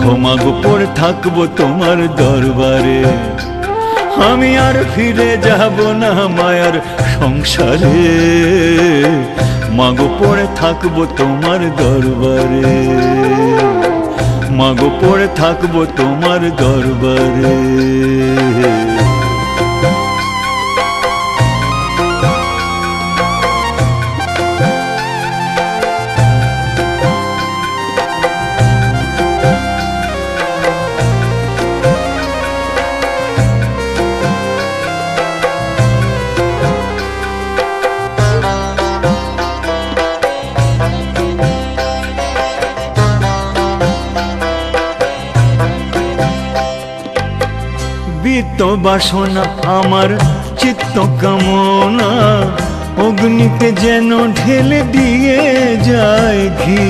ক্ষমাগো পড়ে থাকবো তোমার দরবারে, আমি আর ফিরে যাব না মায়ার সংসারে। মাগো পড়ে থাকবো তোমার দরবারে, মাগো পড়ে থাকবো তোমার দরবারে। বিত্ত বাসনা আমার চিত্ত কামনা, অগ্নিতে যেন ঢেলে দিয়ে যায় ঘি।